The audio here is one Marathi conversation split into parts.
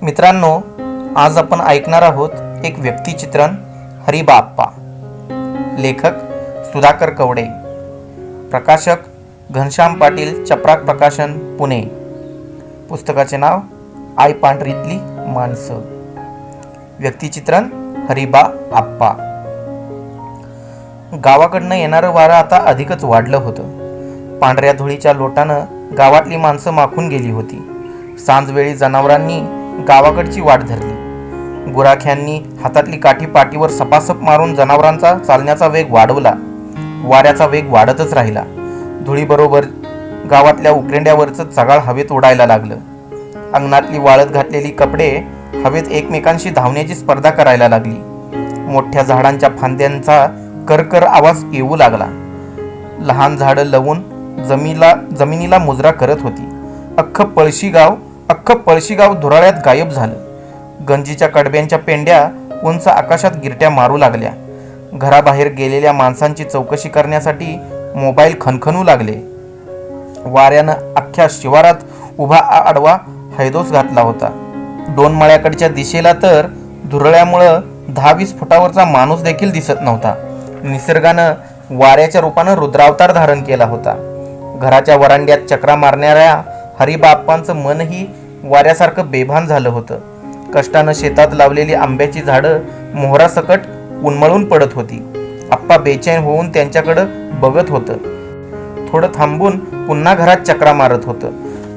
मित्रांनो, आज आपण ऐकणार आहोत एक व्यक्तिचित्रण हरिबा आप्पा. लेखक सुधाकर कवडे, प्रकाशक घनश्याम पाटील, चपराक प्रकाशन, पुणे. पुस्तकाचे नाव आई पांढरीतली माणसं. व्यक्तिचित्रण हरिबा आप्पा. गावाकडनं येणारं वारं आता अधिकच वाढलं होतं. पांढऱ्या धुळीच्या लोटानं गावातली माणसं माखून गेली होती. सांजवेळी जनावरांनी गावाकडची वाट धरली. गुराख्यांनी हातातली काठी पाठीवर सपासप मारून जनावरांचा चालण्याचा वेग वाढवला. वाऱ्याचा वेग वाढतच राहिला. धुळीबरोबर गावातल्या उकरेंड्यावरचं चगाळ हवेत उडायला लागलं. अंगणातली वाळत घातलेली कपडे हवेत एकमेकांशी धावण्याची स्पर्धा करायला लागली. मोठ्या झाडांच्या फांद्यांचा करकर आवाज येऊ लागला. लहान झाडं लवून जमिनीला मुजरा करत होती. अख्खं पळशी गाव धुराळ्यात गायब झालं. गंजीच्या कडब्यांच्या पेंड्या उंच आकाशात गिरट्या मारू लागल्या. घराबाहेर गेलेल्या माणसांची चौकशी करण्यासाठी मोबाईल खणखणू लागले. वाऱ्यानं अख्ख्या शिवारात उभा आडवा हैदोस घातला होता. डोनमाळ्याकडच्या दिशेला तर धुरळ्यामुळं 10-20 फुटावरचा माणूस देखील दिसत नव्हता. निसर्गानं वाऱ्याच्या रूपानं रुद्रावतार धारण केला होता. घराच्या वरांड्यात चक्रा मारणाऱ्या हरिबा आप्पांचं मनही वाऱ्यासारखं बेभान झालं होतं. कष्टानं शेतात लावलेली आंब्याची झाडं मोहरासकट उन्मळून पडत होती. आप्पा बेचैन होऊन त्यांच्याकडं बघत होतं. थोडं थांबून पुन्हा घरात चक्रा मारत होतं.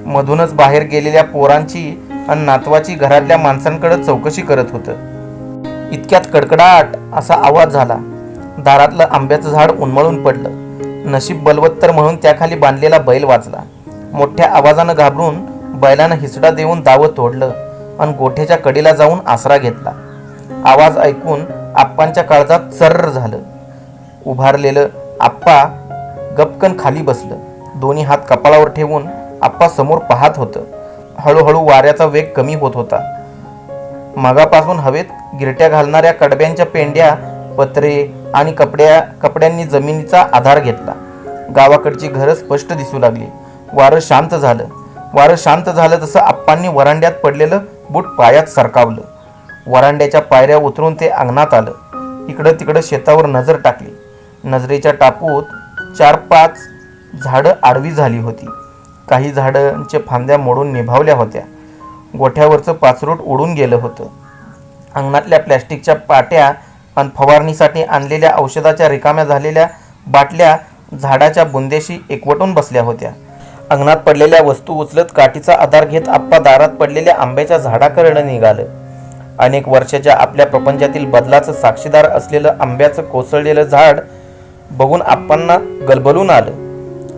मधूनच बाहेर गेलेल्या पोरांची आणि नातवाची घरातल्या माणसांकडे चौकशी करत होतं. इतक्यात कडकडाट असा आवाज झाला. दारातलं आंब्याचं झाड उन्मळून पडलं. नशीब बलवत्तर म्हणून त्याखाली बांधलेला बैल वाचला. मोठ्या आवाजानं घाबरून बैलानं हिसडा देऊन दावं तोडलं आणि गोठ्याच्या कडेला जाऊन आसरा घेतला. आवाज ऐकून आप्पांच्या काळजात चर्र झालं. उभारलेलं आप्पा गपकन खाली बसलं. दोन्ही हात कपाळावर ठेवून आप्पा समोर पाहत होतं. हळूहळू वाऱ्याचा वेग कमी होत होता. मगापासून हवेत गिरट्या घालणाऱ्या कडब्यांच्या पेंड्या, पत्रे आणि कपड्यांनी जमिनीचा आधार घेतला. गावाकडची घरं स्पष्ट दिसू लागली. वारं शांत झालं तसं आप्पांनी वरांड्यात पडलेलं बूट पायात सरकावलं. वरांड्याच्या पायऱ्या उतरून ते अंगणात आलं. इकडं तिकडं शेतावर नजर टाकली. नजरेच्या टापूत 4-5 झाडं आडवी झाली होती. काही झाडांच्या फांद्या मोडून निभावल्या होत्या. गोठ्यावरचं पाचरूट उडून गेलं होतं. अंगणातल्या प्लॅस्टिकच्या पाट्या आणि फवारणीसाठी आणलेल्या औषधाच्या रिकाम्या झालेल्या बाटल्या झाडाच्या बुंदेशी एकवटून बसल्या होत्या. अंगणात पडलेल्या वस्तू उचलत काठीचा आधार घेत आप्पा दारात पडलेल्या आंब्याच्या झाडाकडे निघालं. अनेक वर्षाच्या आपल्या प्रपंचातील बदलाचं साक्षीदार असलेलं आंब्याचं कोसळलेलं झाड बघून आप्पांना गलबलून आलं.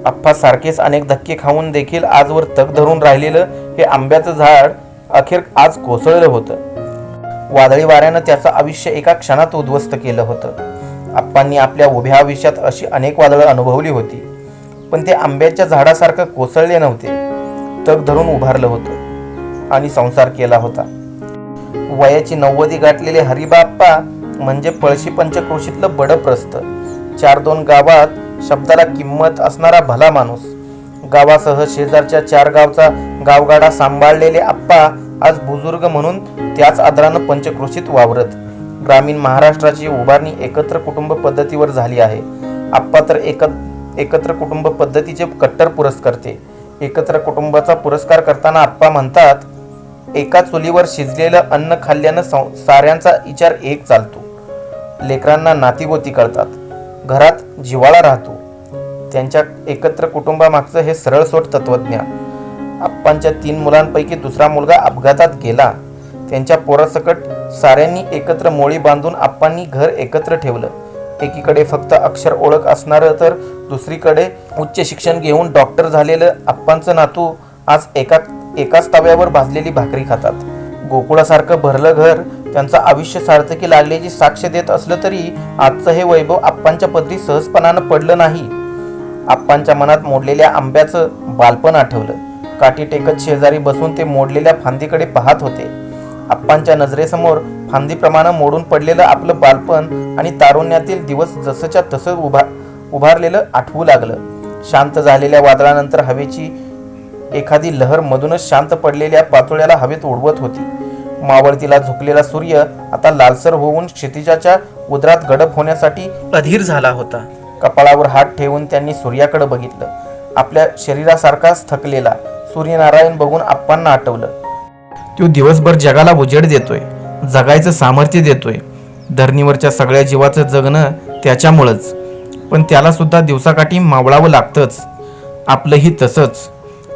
आप्पा सारखेच अनेक धक्के खाऊन देखील आजवर तग धरून राहिलेलं हे आंब्याचं झाड अखेर आज कोसळलं होतं. वादळी वाऱ्यानं त्याचं आयुष्य एका क्षणात उद्ध्वस्त केलं होतं. आप्पांनी आपल्या उभ्या आयुष्यात अशी अनेक वादळं अनुभवली होती, पण ते आंब्याच्या झाडासारखं कोसळले नव्हते. तग धरून उभारलं होतं आणि संसार केला होता. वयाची 90 गाठलेले हरिबा आप्पा म्हणजे पळशी पंचक्रोशीतलं बडप्रस्थ. 4-2 गावात शब्दाला किंमत असणारा भला माणूस. गावासह शेजारच्या 4 गावचा गावगाडा सांभाळलेले आप्पा आज बुजुर्ग म्हणून त्याच आदरानं पंचक्रोशीत वावरत. ग्रामीण महाराष्ट्राची उभारणी एकत्र कुटुंब पद्धतीवर झाली आहे. आप्पा तर एकत्र कुटुंब पद्धतीचे कट्टर पुरस्कर्ते. एकत्र कुटुंबाचा पुरस्कार करताना आप्पा म्हणतात, एका चुलीवर शिजलेलं अन्न खाल्ल्यानं साऱ्यांचा विचार एक चालतो. लेकरांना नातीगोती कळतात. घरात जिव्हाळा राहतो. त्यांच्या एकत्र कुटुंबामागचं हे सरळसोट तत्वज्ञान. आप्पांच्या 3 मुलांपैकी दुसरा मुलगा अपघातात गेला. त्यांच्या पोरासकट साऱ्यांनी एकत्र मोळी बांधून आप्पांनी घर एकत्र ठेवलं. एकीकडे फक्त अक्षर ओळख असणारं तर दुसरीकडे उच्च शिक्षण घेऊन डॉक्टर झालेलं आप्पांचं नातू आज एकाच तव्यावर भाजलेली भाकरी खातात. गोकुळासारखं भरलं घर त्यांचं आयुष्य सार्थकी लागल्याची साक्ष देत असलं तरी आजचं हे वैभव आप्पांच्या पदरी सहजपणानं पडलं नाही. आप्पांच्या मनात मोडलेल्या आंब्याचं बालपण आठवलं. काठी टेकत शेजारी बसून ते मोडलेल्या फांदीकडे पाहत होते. आप्पांच्या नजरेसमोर फांदीप्रमाणे मोडून पडलेलं आपलं बालपण आणि तारुण्यातील दिवस जसंच्या तसं उभारलेलं आठवू लागलं. शांत झालेल्या वादळानंतर हवेची एखादी लहर मधूनच शांत पडलेल्या पातोळ्याला हवेत उडवत होती. मावळतीला झुकलेला सूर्य आता लालसर होऊन क्षितिजाच्या उदरात गडप होण्यासाठी अधीर झाला होता. कपाळावर हात ठेवून त्यांनी सूर्याकडे बघितलं. आपल्या शरीरासारखाच थकलेला सूर्यनारायण बघून आप्पांना आठवलं, तो दिवसभर जगाला उजेड देतोय, जगायचं सामर्थ्य देतोय. धरणीवरच्या सगळ्या जीवाचं जगणं त्याच्यामुळंच, पण त्याला सुद्धा दिवसाकाठी मावळावं लागतंच. आपलंही तसंच.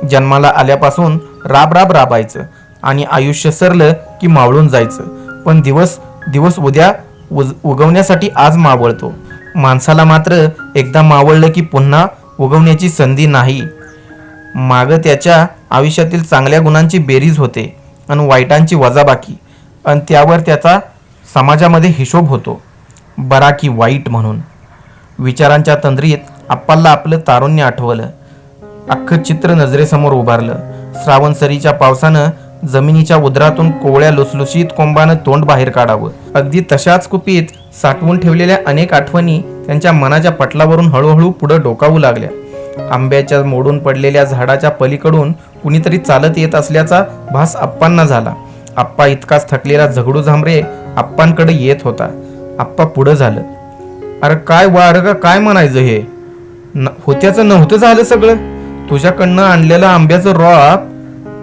जन्माला आल्यापासून राब राब राबायचं आणि आयुष्य सरलं की मावळून जायचं. पण दिवस उद्या उगवण्यासाठी आज मावळतो. माणसाला मात्र एकदा मावळलं की पुन्हा उगवण्याची संधी नाही. मागं त्याच्या आयुष्यातील चांगल्या गुणांची बेरीज होते आणि वाईटांची वजाबाकी, आणि त्यावर त्याचा समाजामध्ये हिशोब होतो, बरा की वाईट म्हणून. विचारांच्या तंद्रीत आप्पाला आपलं तारुण्य आठवलं. अख्खं चित्र नजरेसमोर उभारलं. श्रावणसरीच्या पावसानं जमिनीच्या उदरातून कोवळ्या लुसलुशीत कोंबानं तोंड बाहेर काढावं. अगदी तशाच कुपीत साठवून ठेवलेल्या अनेक आठवणी त्यांच्या मनाच्या पटलावरून हळूहळू पुढं डोकावू लागल्या. आंब्याच्या मोडून पडलेल्या झाडाच्या पलीकडून कुणीतरी चालत येत असल्याचा भास आप्पांना झाला. आप्पा इतकाच थकलेला झगडू झांबरे आप्पांकडे येत होता. आप्पा पुढं झालं. अरे काय वारं काय म्हणायचं, हे होत्याचं नव्हतं झालं सगळं. तुझ्याकडनं आणलेलं आंब्याचं रॉप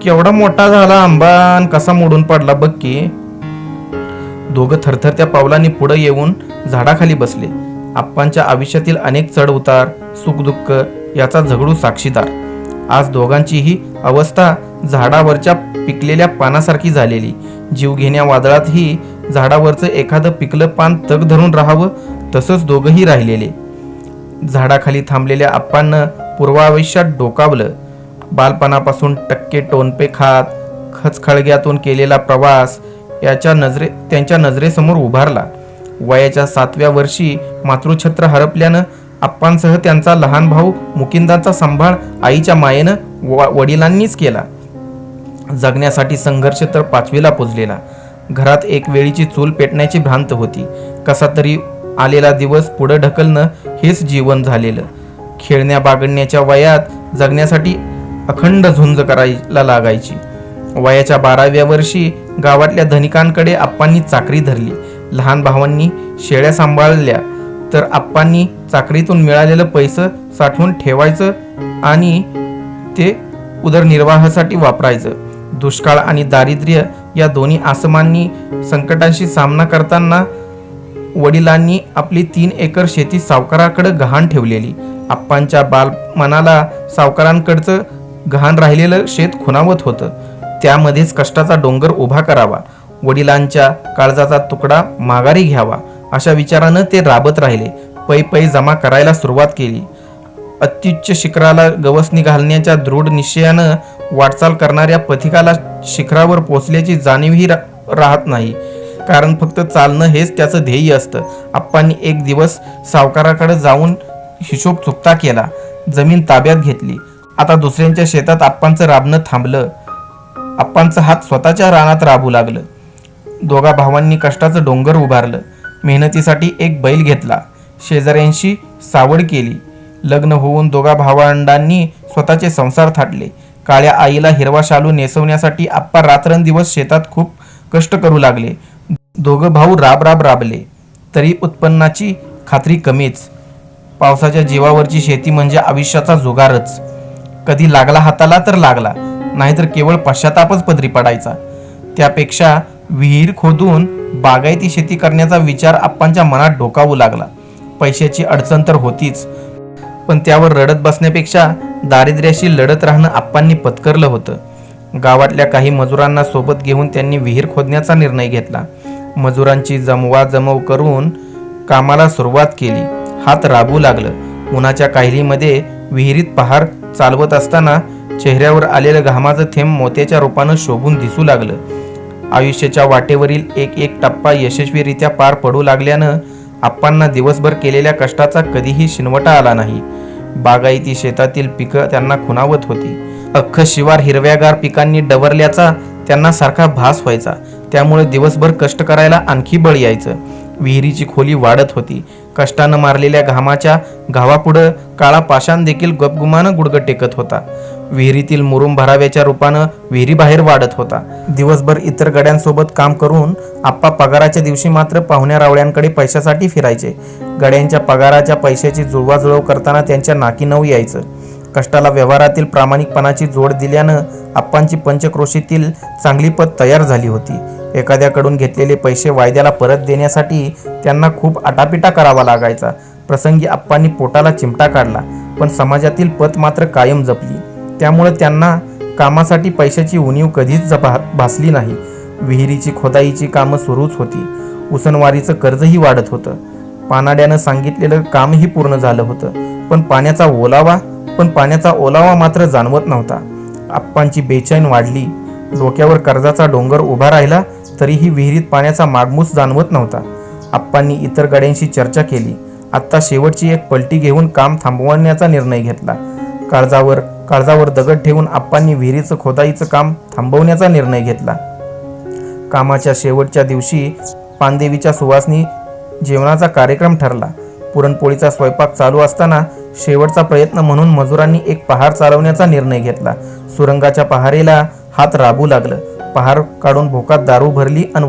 केवढा मोठा झाला आंबा, आणि कसा मोडून पडला बघ की. दोघं थरथरत्या पावलांनी पुढे येऊन झाडाखाली बसले. आप्पांच्या आयुष्यातील अनेक चढ उतार, सुखदुःख याचा झगडू साक्षीदार. आज दोघांचीही अवस्था झाडावरच्या पिकलेल्या पानासारखी झालेली. जीव घेण्या वादळातही झाडावरचं एखादं पिकलं पान तग धरून राहावं तसंच दोघंही राहिलेले. झाडाखाली थांबलेल्या आप्पांना पूर्वायुष्यात डोकावलं. बालपणापासून टक्के टोनपे खात खचखळग्यातून केलेला प्रवास त्यांच्या नजरेसमोर उभारला. वयाच्या 7व्या वर्षी मातृछत्र हरपल्यानं आप्पांसह त्यांचा लहान भाऊ मुकिंदाचा सांभाळ आईच्या मायेनं वडिलांनीच केला. जगण्यासाठी संघर्ष तर 5वीला पुजलेला. घरात एक वेळीची चूल पेटण्याची भ्रांत होती. कसा तरी आलेला दिवस पुढे ढकलणं हेच जीवन झालेलं. खेळण्या बागडण्याच्या वयात जगण्यासाठी अखंड झुंज करायला लागायची. वयाच्या 12व्या वर्षी गावातल्या धनिकांकडे आप्पांनी चाकरी धरली. लहान भावांनी शेळ्या सांभाळल्या तर आप्पांनी चाकरीतून मिळालेलं पैसे साठवून ठेवायचं आणि ते उदरनिर्वाहासाठी वापरायचं. दुष्काळ आणि दारिद्र्य या दोन्ही आसमानी संकटांशी सामना करताना वडिलांनी आपली 3 एकर शेती सावकाराकडे गहाण ठेवलेली. आप्पांच्या बालमनाला सावकारांकडचं गहाण राहिलेलं शेत खुणावत होतं. त्यामध्येच कष्टाचा डोंगर उभा करावा, वडिलांच्या काळजाचा तुकडा माघारी घ्यावा, अशा विचारानं ते राबत राहिले. पै जमा करायला सुरुवात केली. अत्युच्च शिखराला गवसणी घालण्याच्या दृढ निश्चयानं वाटचाल करणाऱ्या पथिकाला शिखरावर पोचल्याची जाणीवही राहत नाही, कारण फक्त चालणं हेच त्याचं ध्येय असतं. आप्पांनी एक दिवस सावकाराकडे जाऊन हिशोब चुकता केला. जमीन ताब्यात घेतली. आता दुसऱ्यांच्या शेतात आप्पांचं राबणं थांबलं. आप्पांचा हात स्वतःच्या रानात राबू लागलं. दोघा भावांनी कष्टाचं डोंगर उभारलं. मेहनतीसाठी एक बैल घेतला. शेजाऱ्यांशी सावड केली. लग्न होऊन दोघा भावंडांनी स्वतःचे संसार थाटले. काळ्या आईला हिरवा शालू नेसवण्यासाठी आप्पा रात्रंदिवस शेतात खूप कष्ट करू लागले. दोघं भाऊ राबले तरी उत्पन्नाची खात्री कमीच. पावसाच्या जीवावरची शेती म्हणजे आयुष्याचा जुगारच. कधी लागला हाताला तर लागला, नाहीतर केवळ पश्चातापच पदरी पडायचा. त्यापेक्षा विहीर खोदून बागायती शेती करण्याचा विचार आप्पांच्या मनात डोकावू लागला. पैशाची अडचण तर होतीच, पण त्यावर रडत बसण्यापेक्षा दारिद्र्याशी लढत राहणं आप्पांनी पत्करलं होतं. गावातल्या काही मजुरांना सोबत घेऊन त्यांनी विहीर खोदण्याचा निर्णय घेतला. मजुरांची जमवाजमव करून कामाला सुरुवात केली. हात राबू लागलं. उन्हाच्या काहिलीमध्ये विहिरीत पहार चालवत असताना चेहऱ्यावर आलेलं घामाचं थेंब मोत्याच्या रूपानं शोभून दिसू लागलं. आयुष्याच्या वाटेवरील एक टप्पा यशस्वीरित्या पार पडू लागल्यानं आप्पांना दिवसभर केलेल्या कष्टाचा कधीही शिनवटा आला नाही. बागायती शेतातील पिकं त्यांना खुणावत होती. अख्खं शिवार हिरव्यागार पिकांनी डवरल्याचा त्यांना सारखा भास व्हायचा. त्यामुळे दिवसभर कष्ट करायला आणखी बळ यायचं. विहिरीची खोली वाढत होती. कष्टानं मारलेल्या घामाच्या गावापुढं काळा पाषाण देखील गपगुमानं गुडघं टेकत होता. विहिरीतील मुरुम भराव्याच्या रूपानं विहिरीबाहेर वाढत होता. दिवसभर इतर गड्यांसोबत काम करून आप्पा पगाराच्या दिवशी मात्र पाहुण्या रावळ्यांकडे पैशासाठी फिरायचे. गड्यांच्या पगाराच्या पैशाची जुळवाजुळव करताना त्यांच्या नाकी नऊ यायचं. कष्टाला व्यवहारातील प्रामाणिकपणाची जोड दिल्यानं आप्पांची पंचक्रोशीतील चांगली पत तयार झाली होती. एखाद्याकडून घेतलेले पैसे वायद्याला परत देण्यासाठी त्यांना खूप आटापिटा करावा लागायचा. प्रसंगी आप्पांनी पोटाला चिमटा काढला, पण समाजातील पत मात्र कायम जपली. त्यामुळे त्यांना कामासाठी पैशाची उणीव कधीच भासली नाही. विहिरीची खोदाईची कामं सुरूच होती. उसनवारीचं कर्जही वाढत होतं. पानाड्यानं सांगितलेलं कामही पूर्ण झालं होतं, पण पाण्याचा ओलावा मात्र जाणवत नव्हता. आप्पांची बेचैन वाढली. डोक्यावर कर्जाचा डोंगर उभा राहिला तरीही विहिरीत पाण्याचा मागमूस जाणवत नव्हता. आप्पांनी इतर गड्यांशी चर्चा केली. आत्ता शेवटची एक पलटी घेऊन काम थांबवण्याचा निर्णय घेतला. काळजावर दगड ठेवून आप्पांनी विहिरीचं खोदाईचं काम थांबवण्याचा निर्णय घेतला. कामाच्या शेवटच्या दिवशी पानदेवीच्या सुवासनी जेवणाचा कार्यक्रम ठरला. पुरणपोळीचा स्वयंपाक चालू असताना शेवटचा प्रयत्न म्हणून मजुरांनी एक पहार चालवण्याचा निर्णय घेतला. सुरंगाच्या पहारेला हात राबू लागलं. पहार काढून भोकात दारू भरली आणि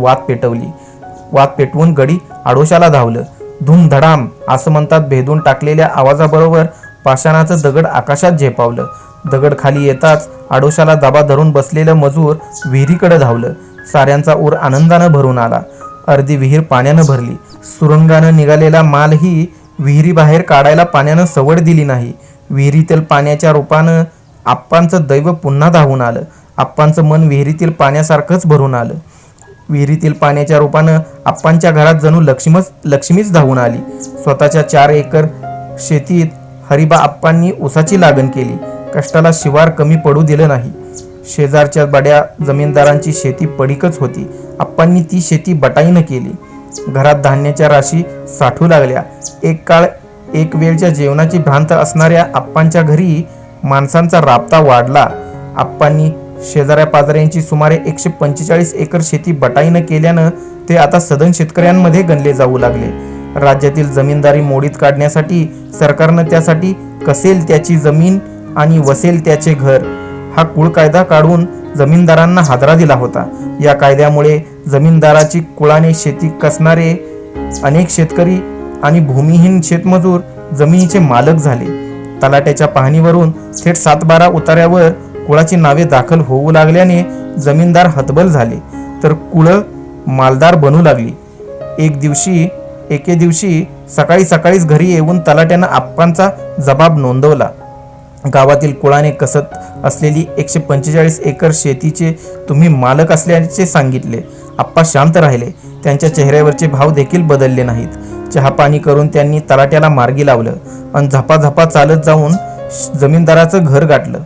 वात पेटवून गडी आडोशाला धावलं. धूमधडाम असं म्हणतात भेदून टाकलेल्या आवाजाबरोबर पाषाणाचं दगड आकाशात झेपावलं. दगड खाली येताच आडोशाला दाबा धरून बसलेलं मजूर विहिरीकडे धावलं. साऱ्यांचा ऊर आनंदानं भरून आला. अर्धी विहीर पाण्यानं भरली. सुरंगानं निघालेला मालही विहिरीबाहेर काढायला पाण्यानं सवड दिली नाही. विहिरीतील पाण्याच्या रूपानं आप्पांचं दैव पुन्हा धावून आलं. आप्पांचं मन विहिरीतील पाण्यासारखंच भरून आलं. विहिरीतील पाण्याच्या रूपानं आप्पांच्या घरात जणू लक्ष्मीच धावून आली. स्वतःच्या 4 एकर शेतीत हरिबा आप्पांनी ऊसाची लागण केली. कष्टाला शिवार कमी पडू दिलं नाही. शेजारच्या बड्या जमीनदारांची शेती पडीकच होती. आप्पांनी ती शेती बटाईनं केली. घरात धान्याच्या राशी साठू लागल्या. एक वेळच्या जेवणाची भ्रांत असणाऱ्या आप्पांच्या घरी माणसांचा राबता वाढला. आप्पांनी शेजाऱ्या पाजाऱ्यांची सुमारे 145 एकर शेती बटाईनं केल्यानं ते आता सदन शेतकऱ्यांमध्ये गणले जाऊ लागले. राज्यातील जमीनदारी मोडीत काढण्यासाठी सरकारनं त्यासाठी कसेल त्याची जमीन आणि वसेल त्याचे घर हा कुळ कायदा काढून जमीनदारांना हादरा दिला होता. या कायद्यामुळे जमीनदाराची कुळाने शेती कसणारे अनेक शेतकरी आणि भूमिहीन शेतमजूर जमिनीचे मालक झाले. तलाट्याच्या पाहणीवरून थेट 7-12 उतार्यावर कुळाची नावे दाखल होऊ लागल्याने जमीनदार हतबल झाले, तर कुळं मालदार बनू लागली. एके दिवशी सकाळीच घरी येऊन तलाट्यानं आप्पांचा जबाब नोंदवला. गावातील कुळाने कसत असलेली 145 एकर शेतीचे तुम्ही मालक असल्याचे सांगितले. आप्पा शांत राहिले. त्यांच्या चेहऱ्यावरचे भाव देखील बदलले नाहीत. चहापाणी करून त्यांनी तलाट्याला मार्गी लावलं आणि झपाझपा चालत जाऊन जमीनदाराचं घर गाठलं.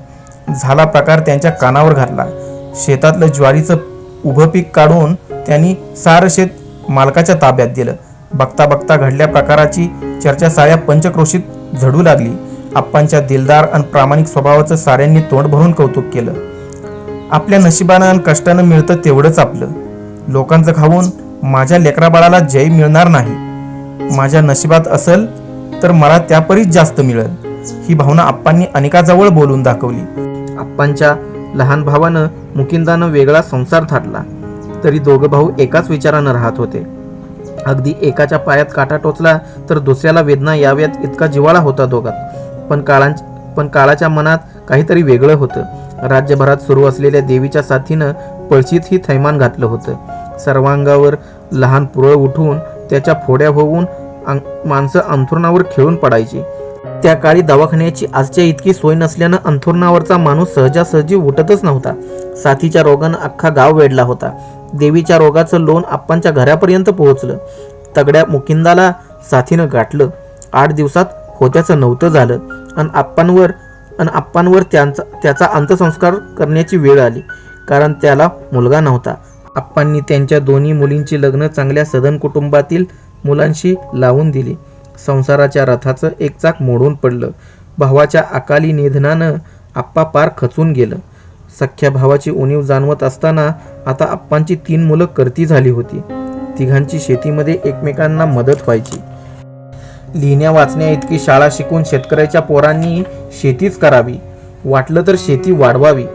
झाला प्रकार त्यांच्या कानावर घातला. शेतातलं ज्वारीचं उभं पीक काढून त्यांनी सारं शेत मालकाच्या ताब्यात दिलं. बघता घडल्या प्रकाराची चर्चा साऱ्या पंचक्रोशीत झडू लागली. आप्पांच्या दिलदार आणि प्रामाणिक स्वभावाचं साऱ्यांनी तोंड भरून कौतुक केलं. आपल्या नशिबानं आणि कष्टानं मिळतं तेवढंच आपलं. लोकांचं खाऊन माझ्या लेकराबाळाला जय मिळणार नाही. माझ्या नशिबात असेल तर मला त्यापरीच जास्त मिळेल. ही भावना आप्पांनी अनेकाजवळ बोलून दाखवली. आप्पांच्या लहान भावानं मुकिंदानं वेगळा संसार थाटला, तरी दोघं भाऊ एकाच विचारानं राहत होते. अगदी एकाच्या पायात काटा टोचला तर दुसऱ्याला वेदना याव्यात इतका जिव्हाळा होता दोघात. पण काळाच्या मनात काहीतरी वेगळं होतं. राज्यभरात सुरू असलेल्या देवीच्या साथीनं पळशीतही थैमान घातलं होतं. सर्वांगावर लहान पुरळ उठून त्याच्या फोड्या होऊन माणसं अंथरुणावर खेळून पडायची. त्या काळी दवाखान्याची आजच्या इतकी सोय नसल्यानं अंथरुणावरचा माणूस सहजासहजी उठतच नव्हता. साथीच्या रोगानं अख्खा गाव वेढला होता. देवीच्या रोगाचं लोण आप्पांच्या घरापर्यंत पोहोचलं. तगड्या मुकिंदाला साथीनं गाठलं. 8 दिवसात होत्याचं नव्हतं झालं आणि आप्पांवर त्याचा अंत्यसंस्कार करण्याची वेळ आली, कारण त्याला मुलगा नव्हता. आप्पांनी त्यांच्या दोन्ही मुलींची लग्न चांगल्या सधन कुटुंबातील मुलांशी लावून दिली. संसाराच्या रथाचं एक चाक मोडून पडलं. भावाच्या अकाली निधनानं आप्पा पार खचून गेलं. सख्ख्या भावाची उणीव जाणवत असताना आता आप्पांची 3 मुलं करती झाली होती. तिघांची शेतीमध्ये एकमेकांना मदत व्हायची. लिहिण्या वाचण्या इतकी शाळा शिकून शेतकऱ्याच्या पोरांनी शेतीच करावी वाटलं तर शेती वाढवावी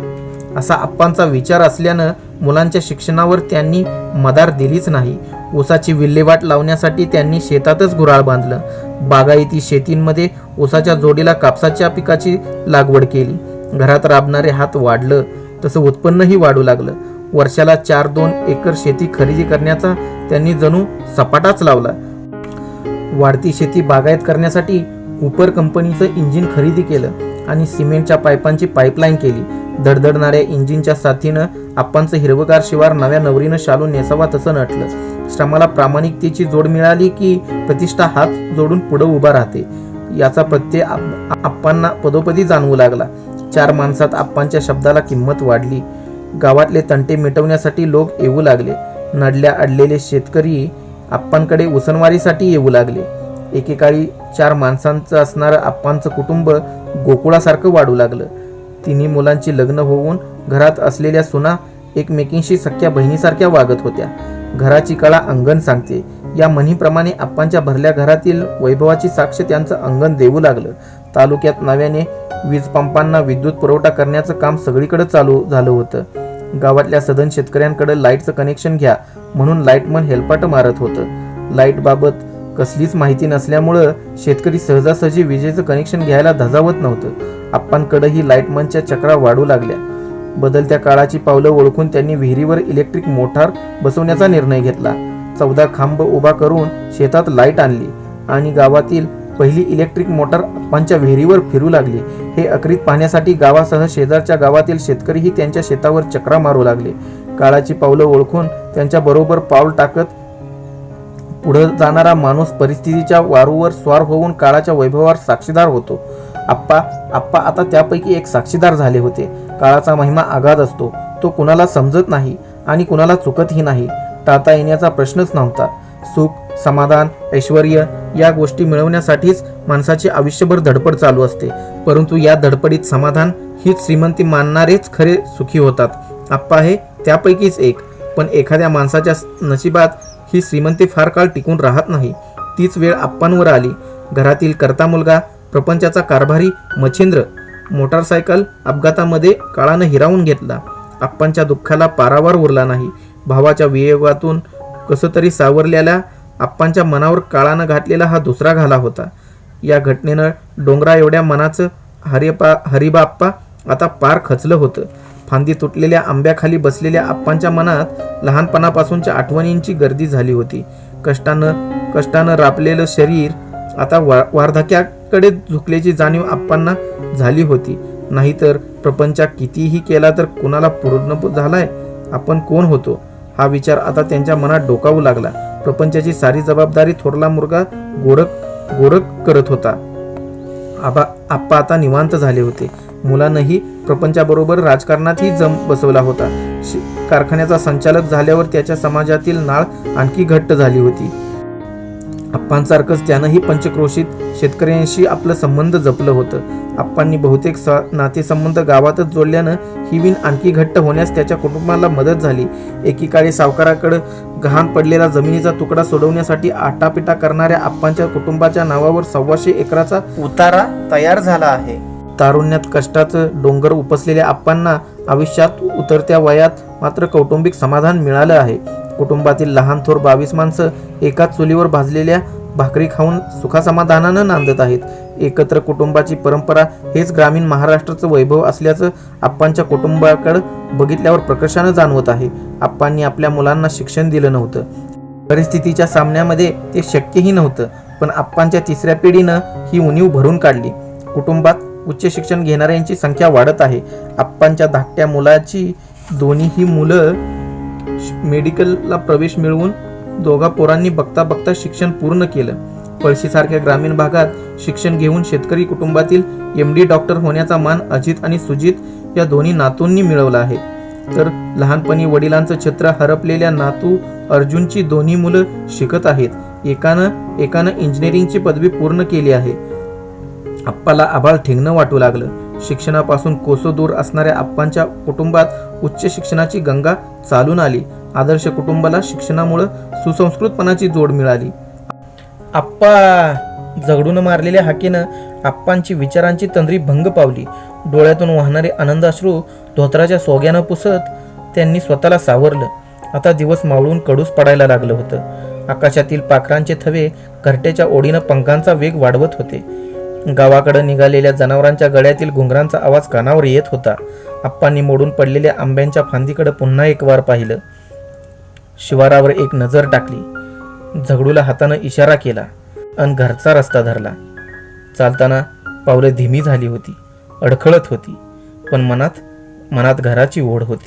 असा आप्पांचा विचार असल्यानं मुलांच्या शिक्षणावर त्यांनी मदार दिलीच नाही. ऊसाची विल्हेवाट लावण्यासाठी त्यांनी शेतातच गुऱ्हाळ बांधलं. बागायती शेतींमध्ये ऊसाच्या जोडीला कापसाच्या पिकाची लागवड केली. घरात राबणारे हात वाढलं तसं उत्पन्नही वाढू लागलं. वर्षाला 4-2 एकर शेती खरेदी करण्याचा त्यांनी जणू सपाटाच लावला. वाढती शेती बागायत करण्यासाठी कूपर कंपनीचं इंजिन खरेदी केलं आणि सिमेंटच्या पाईपांची पाईपलाईन केली. धडधडणाऱ्या इंजिनच्या साथीनं आप्पांचं हिरवगार शिवार नव्या नवरीनं शालून नेसावा तसं नटलं. श्रमाला प्रामाणिकतेची जोड मिळाली की प्रतिष्ठा हात जोडून पुढे उभा राहते याचा प्रत्यय आप्पांना पदोपदी जाणवू लागला. 4 माणसात आप्पांच्या शब्दाला किंमत वाढली. गावातले तंटे मिटवण्यासाठी लोक येऊ लागले. नडल्या अडलेले शेतकरी आप्पांकडे उसनवारीसाठी येऊ लागले. एकेकाळी 4 माणसांचं असणारं आप्पांचं कुटुंब गोकुळासारखं वाढू लागलं. तिन्ही मुलांची लग्न होऊन घरात असलेल्या सुना एकमेकींशी सख्या बहिणीसारख्या वागत होत्या. घराची कळा अंगण सांगते या म्हणीप्रमाणे आप्पांच्या भरल्या घरातील वैभवाची साक्ष त्यांचं अंगण देऊ लागलं. तालुक्यात नव्याने वीज पंपांना विद्युत पुरवठा करण्याचं काम सगळीकडे चालू झालं होतं. गावातल्या सदन शेतकऱ्यांकडे लाईटचं कनेक्शन घ्या म्हणून लाईटमन हेलपाट मारत होतं. लाईट बाबत कसलीच माहिती नसल्यामुळं शेतकरी सहजासहजी विजेचं कनेक्शन घ्यायला धजावत नव्हतं. आप्पांकडेही लाईटमनच्या चक्रा वाढू लागल्या. बदलत्या काळाची पावलं ओळखून त्यांनी विहिरीवर इलेक्ट्रिक मोटार बसवण्याचा निर्णय घेतला. 14 खांब उभा करून शेतात लाईट आणली आणि गावातील पहिली इलेक्ट्रिक मोटार आप्पांच्या विहिरीवर फिरू लागली. हे अक्रीत पाहण्यासाठी गावासह शेजारच्या गावातील शेतकरीही त्यांच्या शेतावर चक्रा मारू लागले. काळाची पावलं ओळखून त्यांच्या बरोबर पाऊल टाकत पुढे जाणारा माणूस परिस्थितीच्या वारूवर स्वार होऊन काळाच्या वैभवावर साक्षीदार होतो. आप्पा आता त्यापैकी एक साक्षीदार झाले होते. काळाचा महिमा अगाध असतो. तो कुणाला समजत नाही आणि कुणाला चुकतही नाही. टाळता येण्याचा प्रश्नच नव्हता. सुख, समाधान, ऐश्वर्य या गोष्टी मिळवण्यासाठीच माणसाचे आयुष्यभर धडपड चालू असते. परंतु या धडपडीत समाधान हीच श्रीमंती मानणारेच खरे सुखी होतात. आप्पा हे त्यापैकीच एक. पण एखाद्या माणसाच्या नशिबात ही श्रीमंती फार काळ टिकून राहत नाही. तीच वेळ आप्पांवर आली. घरातील करता मुलगा, प्रपंचाचा कारभारी मच्छिंद्र मोटारसायकल अपघातामध्ये काळानं हिरावून घेतला. आप्पांच्या दुःखाला पारावार उरला नाही. भावाच्या वियोगातून कसं तरी सावरलेल्या आप्पांच्या मनावर काळानं घातलेला हा दुसरा घाला होता. या घटनेनं डोंगरा एवढ्या मनाचं हरिबा आप्पा आता पार खचलं होतं. फांदी तुटलेल्या आंब्याखाली बसलेल्या आप्पांच्या मनात लहानपणापासूनच्या आठवणींची गर्दी झाली होती. कष्टानं रापलेलं शरीर आता वार्धक्याकडे झुकल्याची जाणीव आप्पांना झाली होती. नाहीतर प्रपंच कितीही केला तर कुणाला पूर्ण झालाय, आपण कोण होतो हा विचार आता त्यांच्या मनात डोकावू लागला. प्रपंचाची सारी जबाबदारी थोरला मुलगा गोरख करत होता. आप्पा आता निवांत झाले होते. मुलांनाही प्रपंचाबरोबर राजकारणातही जम बसवला होता. कारखान्याचा संचालक झाल्यावर त्याच्या समाजातील नाळ आणखी घट्ट झाली होती. आप्पांसारखंच त्यानंही पंचक्रोशीत शेतकऱ्यांशी आपलं संबंध जपलं होतं. आप्पांनी बहुतेक नातेसंबंध गावातच जोडल्यानं ही विण आणखी घट्ट होण्यास त्याच्या कुटुंबाला मदत झाली. एकेकाळी सावकाराकडे गहाण पडलेला जमिनीचा तुकडा सोडवण्यासाठी आटापिटा करणाऱ्या आप्पांच्या कुटुंबाच्या नावावर 125 एकराचा उतारा तयार झाला आहे. तारुण्यात कष्टाचं डोंगर उपसलेल्या आप्पांना आयुष्यात उतरत्या वयात मात्र कौटुंबिक समाधान मिळालं आहे. कुटुंबातील लहान थोर 22 माणसं एकाच चुलीवर भाजलेल्या भाकरी खाऊन सुखासमाधानानं नांदत आहेत. एकत्र कुटुंबाची परंपरा हेच ग्रामीण महाराष्ट्राचं वैभव असल्याचं आप्पांच्या कुटुंबाकडे बघितल्यावर प्रकर्षानं जाणवत आहे. आप्पांनी आपल्या मुलांना शिक्षण दिलं नव्हतं. परिस्थितीच्या सामन्यामध्ये ते शक्यही नव्हतं. पण आप्पांच्या 3ऱ्या पिढीनं ही उणीव भरून काढली. कुटुंबात उच्च शिक्षण घेणाऱ्यांची संख्या वाढत आहे. आप्पांच्या धाकट्या मुलाची दोन्हीही मुलं मेडिकलला प्रवेश मिळवून दोघा पोरांनी बघता बघता शिक्षण पूर्ण केलं. पळशीसारख्या ग्रामीण भागात शिक्षण घेऊन शेतकरी कुटुंबातील MD डॉक्टर होण्याचा मान अजित आणि सुजित या दोन्ही नातूंनी मिळवला आहे. तर लहानपणी वडिलांचं छत्र हरपलेल्या नातू अर्जुनची दोन्ही मुलं शिकत आहेत. एकानं इंजिनिअरिंगची पदवी पूर्ण केली आहे. आप्पाला आभाळ ठेंगणं वाटू लागलं. शिक्षणापासून कोसो दूर असणाऱ्या आप्पांच्या कुटुंबात उच्च शिक्षणाची गंगा चालून आली. आदर्श कुटुंबाला शिक्षणामुळे सुसंस्कृतपणाची जोड मिळाली. आप्पा झगडून मारलेल्या हाकेनं आप्पांची विचारांची तंद्री भंग पावली. डोळ्यातून वाहणारे आनंदाश्रू धोत्राच्या सोग्यानं पुसत त्यांनी स्वतःला सावरलं. आता दिवस मावळून कडूस पडायला लागलं होतं. आकाशातील पाखरांचे थवे घरट्याच्या ओढीनं पंखांचा वेग वाढवत होते. गावाकडं निघालेल्या जनावरांच्या गळ्यातील घुंगरांचा आवाज कानावर येत होता. आप्पांनी मोडून पडलेल्या आंब्यांच्या फांदीकडे पुन्हा एक वार पाहिलं. शिवारावर एक नजर टाकली. झगडूला हातानं इशारा केला अन घरचा रस्ता धरला. चालताना पावलं धीमी झाली होती, अडखळत होती, पण मनात घराची ओढ होती.